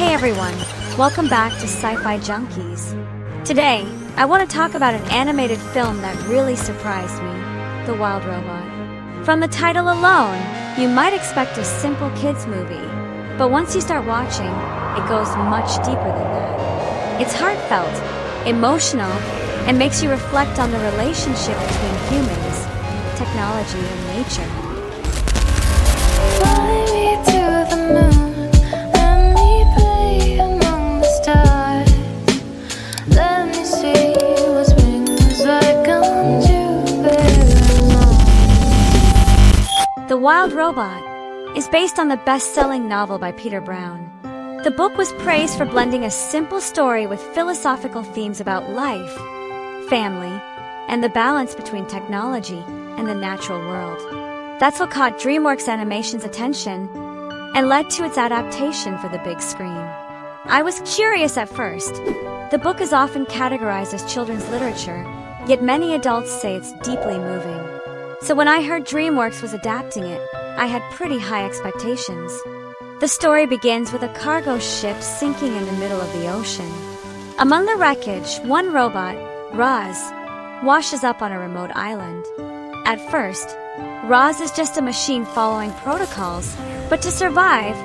Hey everyone, welcome back to Sci-Fi Junkies. Today, I want to talk about an animated film that really surprised me, The Wild Robot. From the title alone, you might expect a simple kids movie, but once you start watching, it goes much deeper than that. It's heartfelt, emotional, and makes you reflect on the relationship between humans, technology, and nature. Fly me to the moon, let me play among the stars. Let me see what spring is like on Jupiter. The Wild Robot is based on the best-selling novel by Peter Brown. The book was praised for blending a simple story with philosophical themes about life, family, and the balance between technology and the natural world. That's what caught DreamWorks Animation's attention and led to its adaptation for the big screen. I was curious at first. The book is often categorized as children's literature, yet many adults say it's deeply moving. So when I heard DreamWorks was adapting it, I had pretty high expectations. The story begins with a cargo ship sinking in the middle of the ocean. Among the wreckage, one robot, Roz, washes up on a remote island. At first, Roz is just a machine following protocols, but to survive,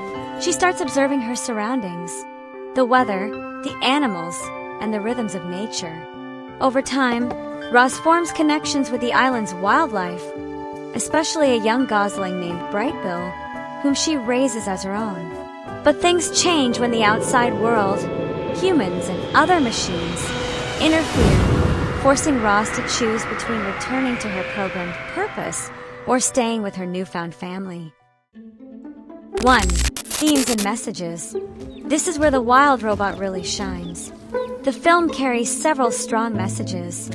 she starts observing her surroundings, the weather, the animals, and the rhythms of nature. Over time, Roz forms connections with the island's wildlife, especially a young gosling named Brightbill, whom she raises as her own. But things change when the outside world, humans and other machines, interfere, forcing Roz to choose between returning to her programmed purpose or staying with her newfound family. 1. Themes and messages. This is where The Wild Robot really shines. The film carries several strong messages.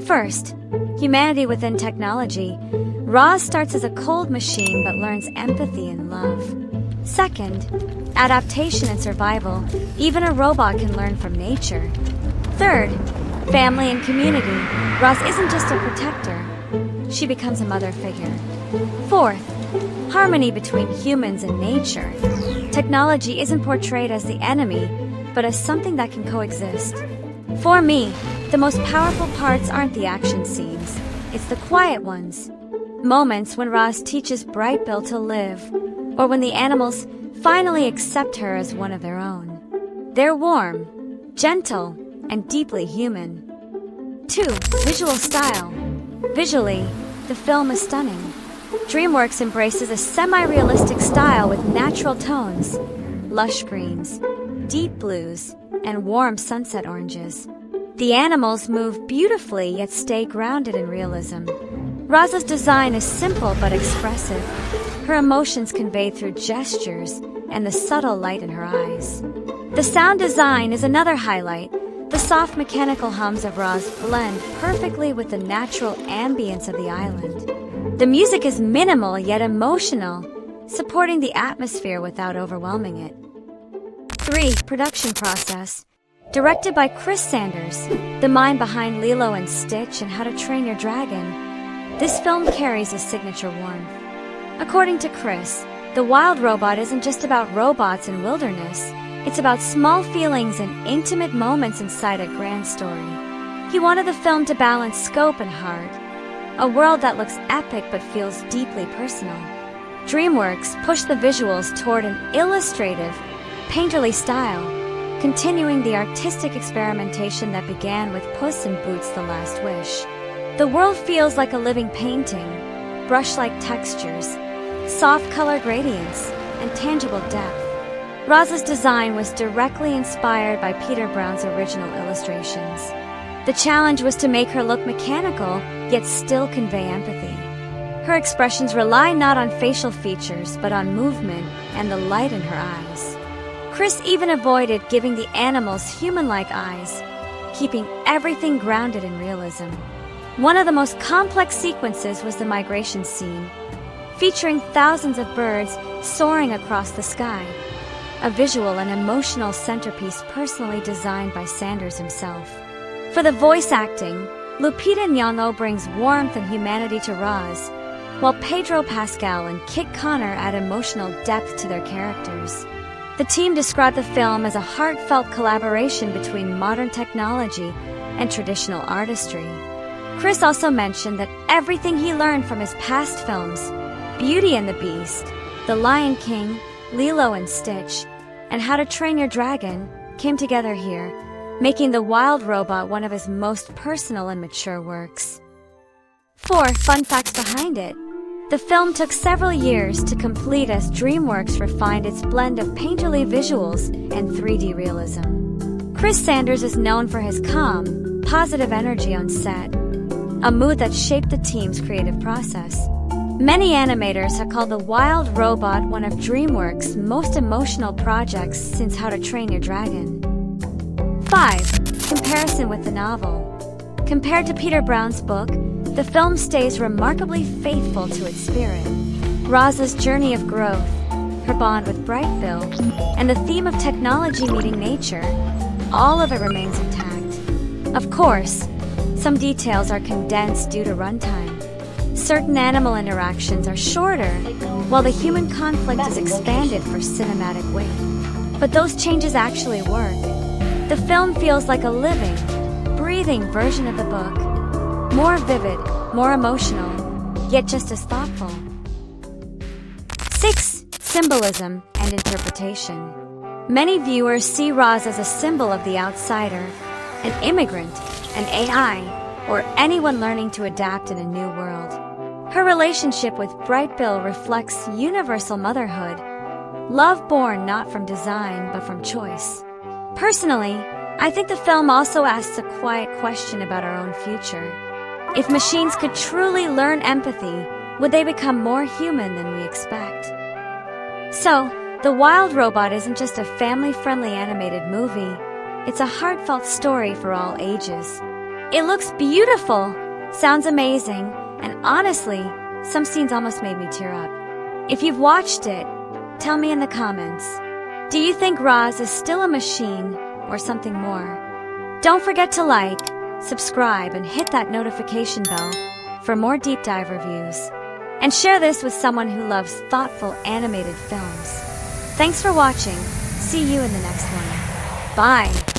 First, humanity within technology. Roz starts as a cold machine but learns empathy and love. Second, adaptation and survival. Even a robot can learn from nature. Third, family and community. Roz isn't just a protector. She becomes a mother figure. Fourth, harmony between humans and nature. Technology isn't portrayed as the enemy, but as something that can coexist. For me, the most powerful parts aren't the action scenes. It's the quiet ones. Moments when Roz teaches Brightbill to live, or when the animals finally accept her as one of their own. They're warm, gentle, and deeply human. 2. Visual style. Visually, the film is stunning. DreamWorks embraces a semi-realistic style with natural tones, lush greens, deep blues, and warm sunset oranges. The animals move beautifully yet stay grounded in realism. Roz's design is simple but expressive, her emotions conveyed through gestures and the subtle light in her eyes. The sound design is another highlight. The soft mechanical hums of Roz blend perfectly with the natural ambience of the island. The music is minimal yet emotional, supporting the atmosphere without overwhelming it. 3. Production process. Directed by Chris Sanders, the mind behind Lilo and Stitch and How to Train Your Dragon, this film carries a signature warmth. According to Chris, The Wild Robot isn't just about robots and wilderness. It's about small feelings and intimate moments inside a grand story. He wanted the film to balance scope and heart, a world that looks epic but feels deeply personal. DreamWorks pushed the visuals toward an illustrative, painterly style, continuing the artistic experimentation that began with Puss in Boots: The Last Wish. The world feels like a living painting, brush-like textures, soft color gradients, and tangible depth. Roz's design was directly inspired by Peter Brown's original illustrations. The challenge was to make her look mechanical, yet still convey empathy. Her expressions rely not on facial features, but on movement and the light in her eyes. Chris even avoided giving the animals human-like eyes, keeping everything grounded in realism. One of the most complex sequences was the migration scene, featuring thousands of birds soaring across the sky. A visual and emotional centerpiece personally designed by Sanders himself. For the voice acting, Lupita Nyong'o brings warmth and humanity to Roz, while Pedro Pascal and Kit Connor add emotional depth to their characters. The team described the film as a heartfelt collaboration between modern technology and traditional artistry. Chris also mentioned that everything he learned from his past films, Beauty and the Beast, The Lion King, Lilo and Stitch, and How to Train Your Dragon, came together here, making The Wild Robot one of his most personal and mature works. 4 fun facts behind it. The film took several years to complete as DreamWorks refined its blend of painterly visuals and 3D realism. Chris Sanders is known for his calm, positive energy on set, a mood that shaped the team's creative process. Many animators have called The Wild Robot one of DreamWorks' most emotional projects since How to Train Your Dragon. 5. Comparison with the novel. Compared to Peter Brown's book, the film stays remarkably faithful to its spirit. Roz's journey of growth, her bond with Bright Bill, and the theme of technology meeting nature, all of it remains intact. Of course, some details are condensed due to runtime. Certain animal interactions are shorter, while the human conflict is expanded for cinematic weight. But those changes actually work. The film feels like a living, breathing version of the book. More vivid, more emotional, yet just as thoughtful. 6. Symbolism and interpretation. Many viewers see Roz as a symbol of the outsider, an immigrant, an AI, or anyone learning to adapt in a new world. Her relationship with Bright Bill reflects universal motherhood, love born not from design but from choice. Personally, I think the film also asks a quiet question about our own future. If machines could truly learn empathy, would they become more human than we expect? So, The Wild Robot isn't just a family-friendly animated movie. It's a heartfelt story for all ages. It looks beautiful, sounds amazing, and honestly, some scenes almost made me tear up. If you've watched it, tell me in the comments. Do you think Roz is still a machine or something more? Don't forget to like, subscribe, and hit that notification bell for more deep dive reviews. And share this with someone who loves thoughtful animated films. Thanks for watching. See you in the next one. Bye.